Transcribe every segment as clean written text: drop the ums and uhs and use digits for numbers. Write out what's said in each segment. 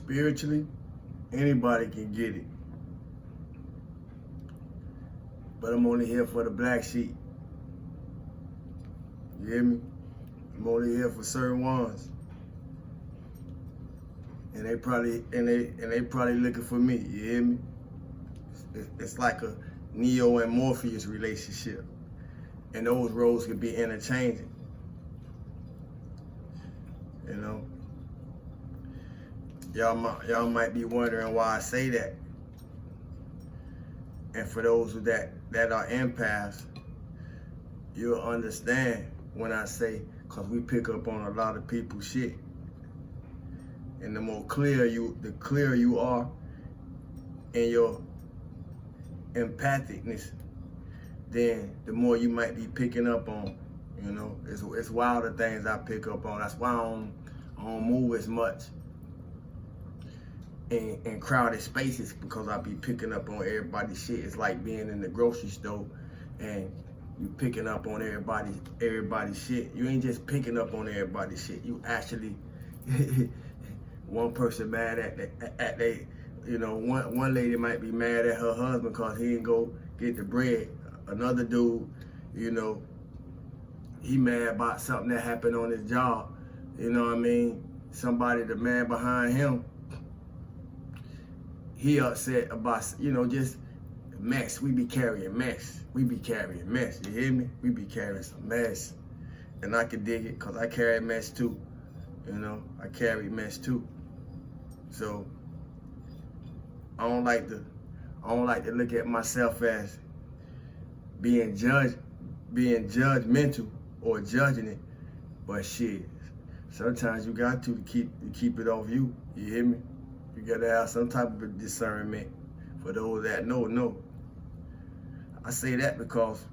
Spiritually, anybody can get it. But I'm only here for the black sheep. You hear me? I'm only here for certain ones. And they probably looking for me, you hear me? It's like a Neo and Morpheus relationship. And those roles could be interchanging. You know? Y'all might be wondering why I say that. And for those that are empaths, you'll understand when I say, cause we pick up on a lot of people's shit. And the clearer you are in your empathicness, then the more you might be picking up on. You know, it's wild the things I pick up on. That's why I don't move as much in crowded spaces, because I be picking up on everybody's shit. It's like being in the grocery store and you picking up on everybody's shit. You ain't just picking up on everybody's shit. You actually one person mad at they, you know, one lady might be mad at her husband because he didn't go get the bread. Another dude, you know, he mad about something that happened on his job. You know what I mean? Somebody, the man behind him, he upset about, you know, just mess. We be carrying mess. We be carrying mess. You hear me? We be carrying some mess. And I can dig it because I carry mess too. You know, I carry mess too. So I don't like to look at myself as being judgmental or judging it. But shit, sometimes you got to keep it off you. You hear me? You gotta have some type of discernment. For those that know. I say that because,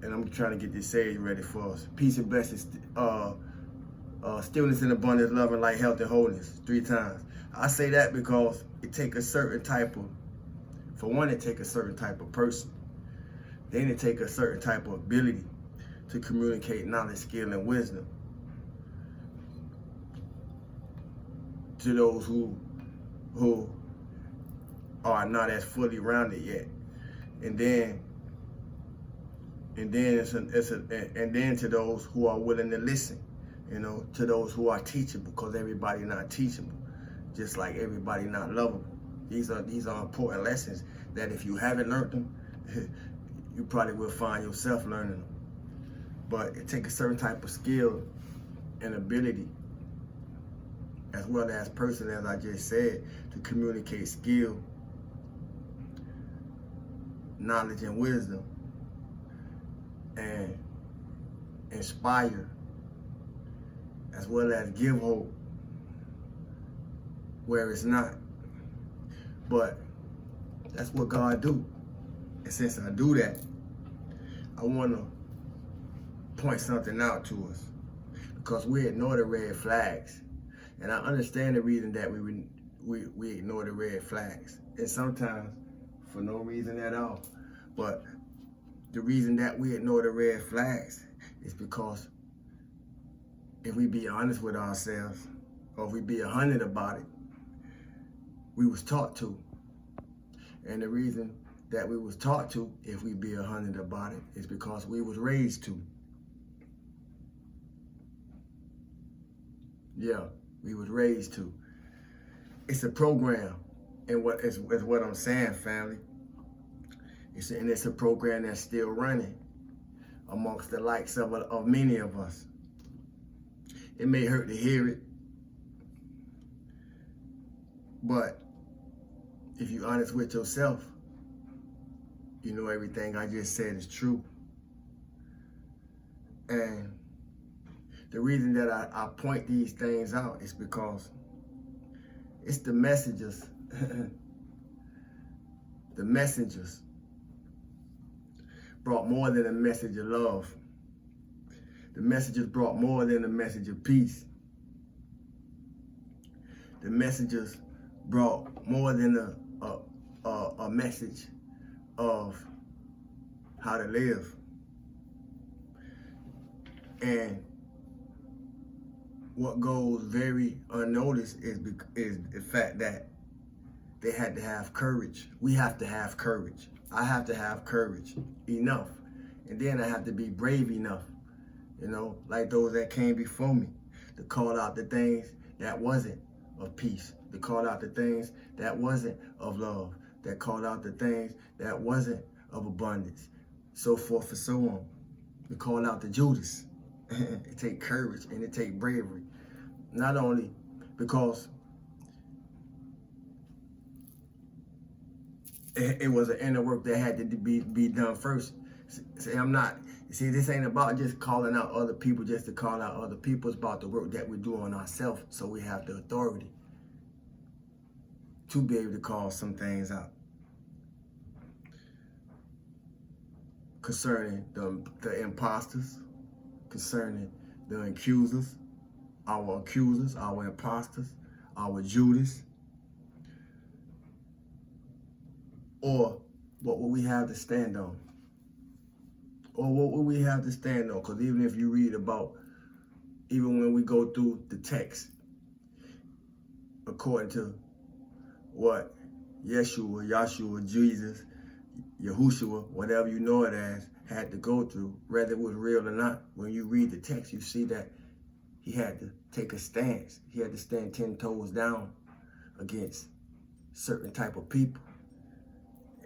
and I'm trying to get this sage ready for us. Peace and blessings. Stillness and abundance, love and light, health and wholeness. 3 times. I say that because it takes a certain type of, for one, it takes a certain type of person. Then it takes a certain type of ability to communicate knowledge, skill, and wisdom to those who are not as fully rounded yet. And then to those who are willing to listen, you know, to those who are teachable, because everybody not teachable, just like everybody not lovable. These are important lessons that if you haven't learned them, you probably will find yourself learning them. But it takes a certain type of skill and ability, as well as person, as I just said, to communicate skill, knowledge, and wisdom, and inspire, as well as give hope where it's not. But that's what God do. And since I do that, I want to point something out to us, because we ignore the red flags. And I understand the reason that we ignore the red flags, and sometimes for no reason at all. But the reason that we ignore the red flags is because if we be honest with ourselves, or if we be 100 about it, we was taught to. And the reason that we was taught to, if we be 100 about it, is because we was raised to. Yeah, we was raised to. It's a program, and what is what I'm saying, family. It's a program that's still running amongst the likes of many of us. It may hurt to hear it, but if you're honest with yourself, you know everything I just said is true. And the reason that I point these things out is because it's the messengers. The messengers brought more than a message of love. The messengers brought more than a message of peace. The messengers brought more than a message of how to live. And what goes very unnoticed is the fact that they had to have courage. We have to have courage. I have to have courage enough. And then I have to be brave enough, like those that came before me, to call out the things that wasn't of peace, to call out the things that wasn't of love, that called out the things that wasn't of abundance, so forth and so on. To call out the Judas. It take courage and it take bravery. Not only because it was an inner work that had to be done first. See, this ain't about just calling out other people just to call out other people. It's about the work that we do on ourselves, so we have the authority to be able to call some things out. Concerning the imposters, concerning the accusers, our imposters, our Judas, or what will we have to stand on? Or what will we have to stand on? Because even if you read about, even when we go through the text, according to what Yeshua, Jesus, Yahushua, whatever you know it as, had to go through, whether it was real or not, when you read the text, you see that he had to take a stance. He had to stand 10 toes down against certain type of people.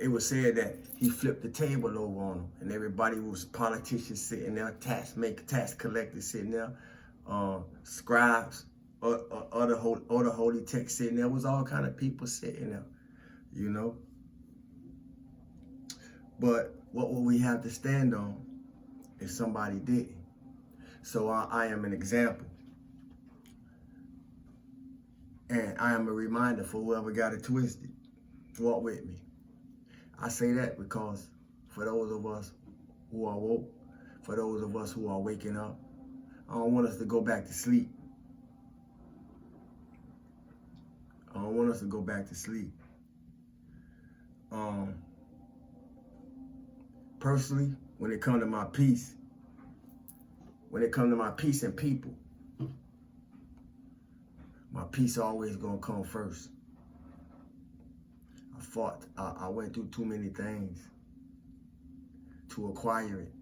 It was said that he flipped the table over on them, and everybody was politicians sitting there, tax collectors sitting there, scribes, other holy texts sitting there. It was all kind of people sitting there, But what will we have to stand on if somebody didn't? So I am an example. And I am a reminder for whoever got it twisted. Walk with me. I say that because for those of us who are woke, for those of us who are waking up, I don't want us to go back to sleep. I don't want us to go back to sleep. Personally, when it comes to my peace, and people, my peace always gonna come first. I went through too many things to acquire it.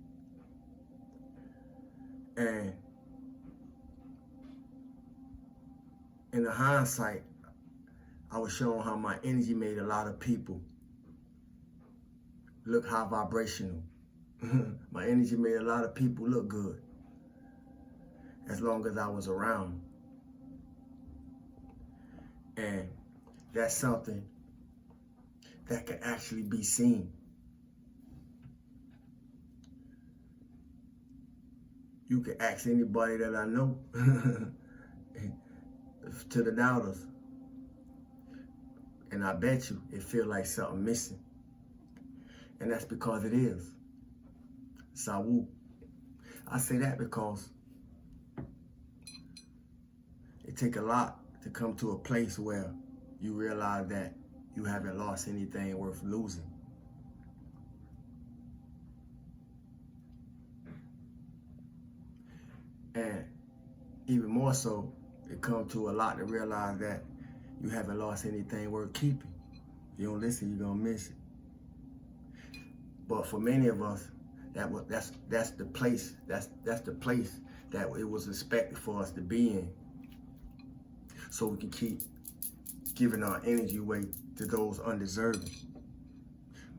And in the hindsight, I was showing how my energy made a lot of people look high vibrational. My energy made a lot of people look good as long as I was around. And that's something that can actually be seen. You can ask anybody that I know, to the doubters, and I bet you it feel like something missing. And that's because it is. Sawu. I say that because it take a lot to come to a place where you realize that you haven't lost anything worth losing. And even more so, it comes to a lot to realize that you haven't lost anything worth keeping. If you don't listen, you're gonna miss it. But for many of us, that's the place that it was expected for us to be in, so we can keep giving our energy away to those undeserving.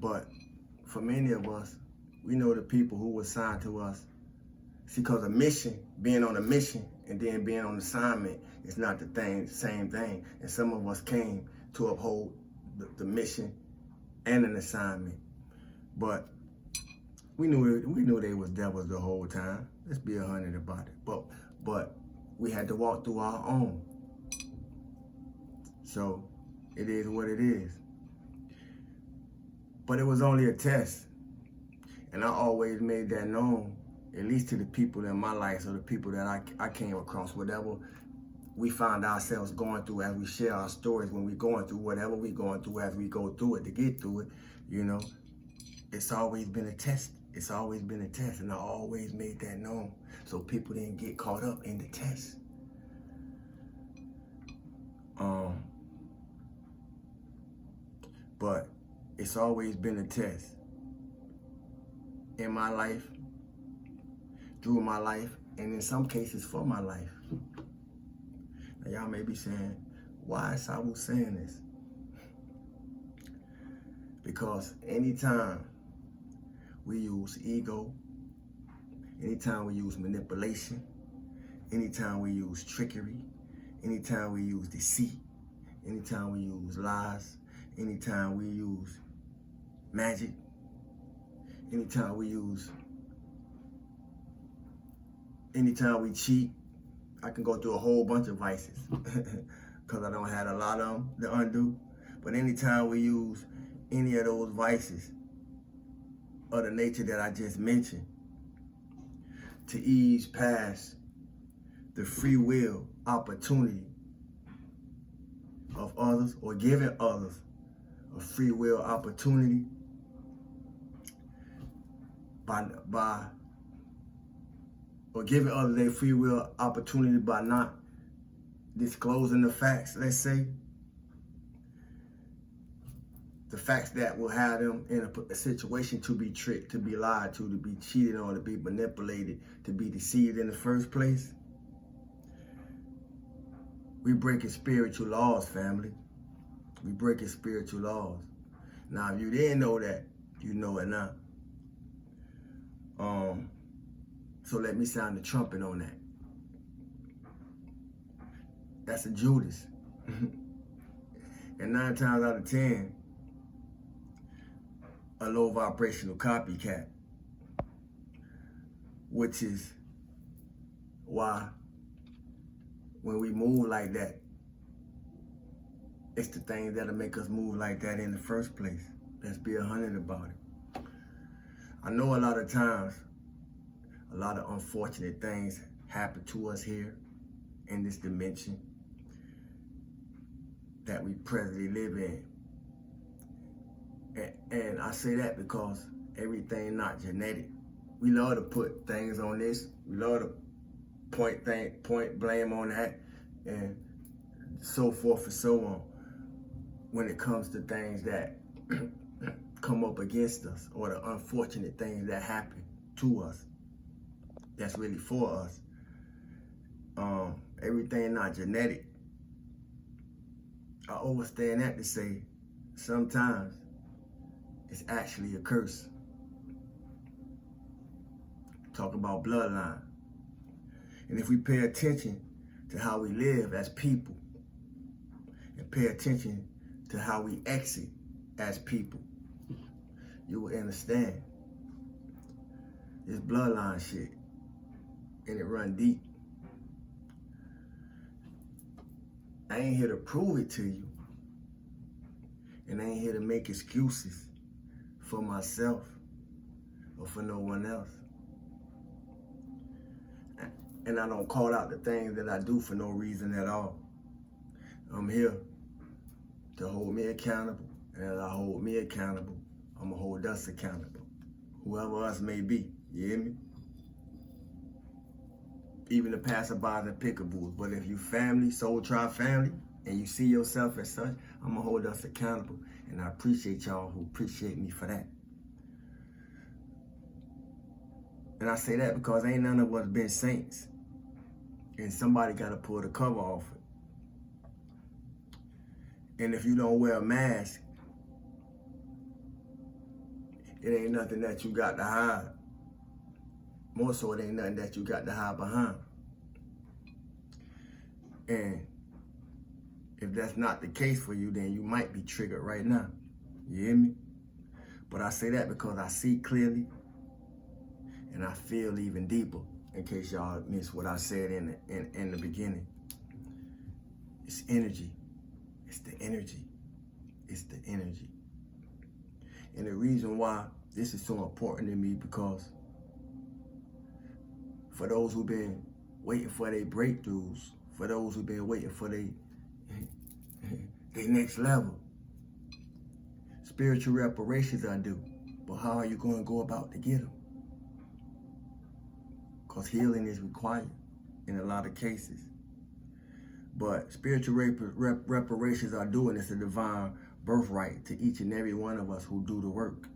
But for many of us, we know the people who were assigned to us. See, because a mission, being on a mission and then being on assignment is not the same thing. And some of us came to uphold the mission and an assignment. But we knew they was devils the whole time. Let's be 100 about it. But we had to walk through our own. So it is what it is. But it was only a test. And I always made that known, at least to the people in my life, or the people that I came across, whatever we find ourselves going through as we share our stories, when we're going through whatever we're going through, as we go through it to get through it, it's always been a test. It's always been a test, and I always made that known so people didn't get caught up in the test. But it's always been a test in my life, through my life, and in some cases for my life. Now y'all may be saying, why is Sabu saying this? Because anytime we use ego, anytime we use manipulation, anytime we use trickery, anytime we use deceit, anytime we use lies, anytime we use magic, anytime we cheat, I can go through a whole bunch of vices because I don't have a lot of them to undo. But anytime we use any of those vices of the nature that I just mentioned to ease past the free will opportunity of others, or giving others a free will opportunity or giving others their free will opportunity by not disclosing the facts, let's say, the facts that will have them in a situation to be tricked, to be lied to be cheated on, to be manipulated, to be deceived in the first place. We breaking spiritual laws, family. We breaking spiritual laws. Now, if you didn't know that, you know it now. So let me sound the trumpet on that. That's a Judas. And 9 times out of 10, a low vibrational copycat, which is why when we move like that, it's the things that'll make us move like that in the first place. Let's be 100 about it. I know a lot of times, a lot of unfortunate things happen to us here in this dimension that we presently live in. And I say that because everything not genetic. We love to put things on this. We love to point blame on that, and so forth and so on when it comes to things that come up against us, or the unfortunate things that happen to us that's really for us. Everything not genetic. I understand that to say sometimes it's actually a curse. Talk about bloodline. And if we pay attention to how we live as people, and pay attention to how we exit as people, you will understand this bloodline shit, and it run deep. I ain't here to prove it to you, and I ain't here to make excuses for myself or for no one else. And I don't call out the things that I do for no reason at all. I'm here to hold me accountable, and as I hold me accountable, I'm gonna hold us accountable, whoever us may be. You hear me? Even the passerbys and pickaboos. But if you family, soul tribe family, and you see yourself as such, I'm gonna hold us accountable. And I appreciate y'all who appreciate me for that. And I say that because ain't none of us been saints. And somebody gotta pull the cover off it. And if you don't wear a mask, it ain't nothing that you got to hide. More so, it ain't nothing that you got to hide behind. And if that's not the case for you, then you might be triggered right now. You hear me? But I say that because I see clearly, and I feel even deeper, in case y'all missed what I said in the beginning. It's energy. It's the energy. It's the energy. And the reason why this is so important to me, because for those who've been waiting for their breakthroughs, for those who've been waiting for their next level, spiritual reparations are due. But how are you going to go about to get them? Because healing is required in a lot of cases. But spiritual reparations are due, and it's a divine birthright to each and every one of us who do the work.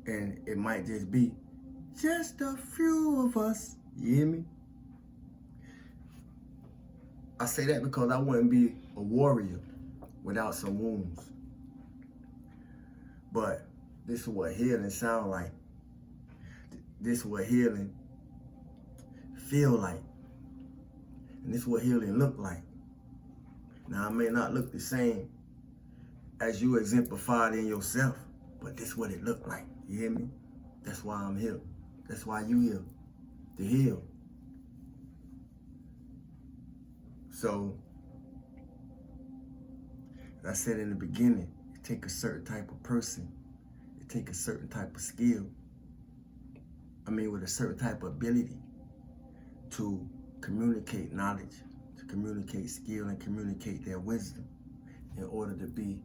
And it might just be just a few of us. You hear me? I say that because I wouldn't be a warrior without some wounds. But this is what healing sound like. This is what healing feel like. And this is what healing look like. Now, it may not look the same as you exemplified in yourself, but this is what it look like. You hear me? That's why I'm here. That's why you here, to heal. So, as I said in the beginning, it take a certain type of person. It take a certain type of skill. With a certain type of ability to communicate knowledge, to communicate skill, and communicate their wisdom in order to be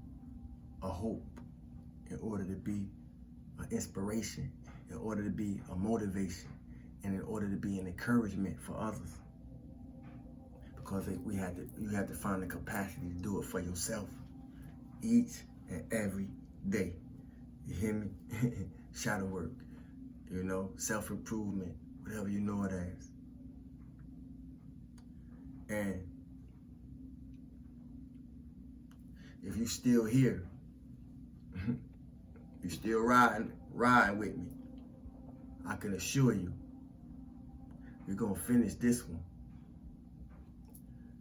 a hope, in order to be an inspiration, in order to be a motivation, and in order to be an encouragement for others. Because you had to find the capacity to do it for yourself each and every day. You hear me? Shadow work, self-improvement, whatever you know it as. And if you still here, you still riding with me, I can assure you, we're gonna finish this one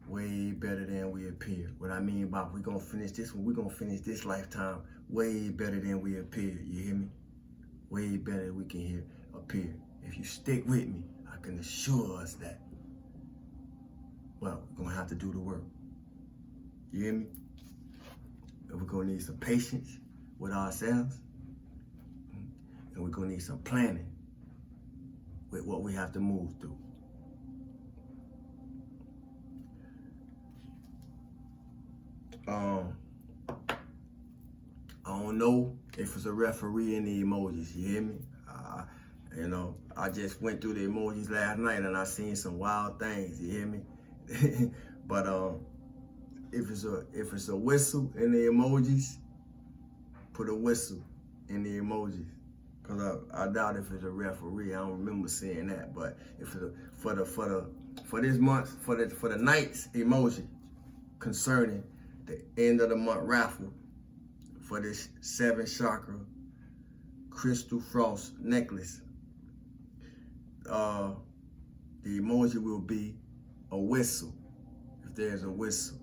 way better than we appear. What I mean by we're gonna finish this one, we're gonna finish this lifetime way better than we appear. You hear me? Way better than we can appear. If you stick with me, I can assure us that, well, we're gonna have to do the work. You hear me? And we're gonna need some patience with ourselves. And we're gonna need some planning with what we have to move through. I don't know if it's a referee in the emojis, you hear me? I just went through the emojis last night and I seen some wild things, you hear me? But if it's a whistle in the emojis, put a whistle in the emojis. Cause I doubt if it's a referee. I don't remember seeing that. But if it's for this month, for the night's emoji concerning the end of the month raffle for this 7 chakra crystal frost necklace, the emoji will be a whistle, if there's a whistle.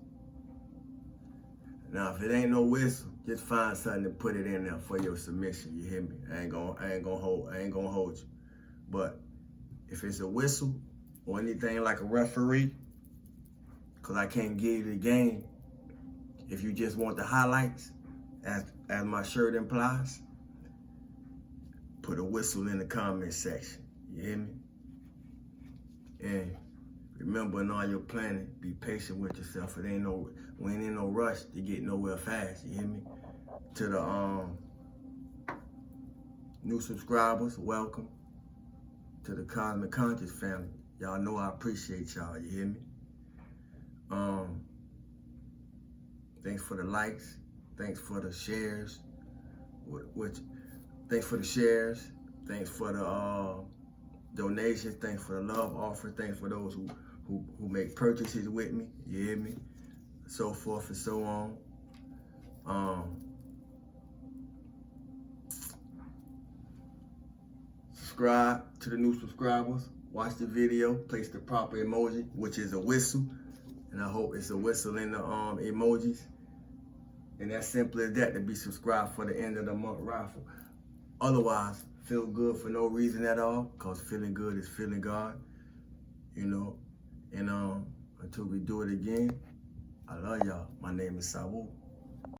Now, if it ain't no whistle, just find something to put it in there for your submission. You hear me? I ain't gonna hold you. But if it's a whistle or anything like a referee, cause I can't give you the game. If you just want the highlights, as my shirt implies, put a whistle in the comment section. You hear me? And remember, in all your planning, be patient with yourself. We ain't in no rush to get nowhere fast. You hear me? To the new subscribers, welcome to the Cosmic Conscious family. Y'all know I appreciate y'all. You hear me? Thanks for the likes. Thanks for the shares. Thanks for the shares. Thanks for the donations. Thanks for the love offer. Thanks for those who make purchases with me. You hear me? So forth and so on. Subscribe to the new subscribers. Watch the video. Place the proper emoji, which is a whistle. And I hope it's a whistle in the emojis. And that's simple as that, to be subscribed for the end of the month raffle. Otherwise, feel good for no reason at all, because feeling good is feeling God, And until we do it again, I love y'all. My name is Sawu.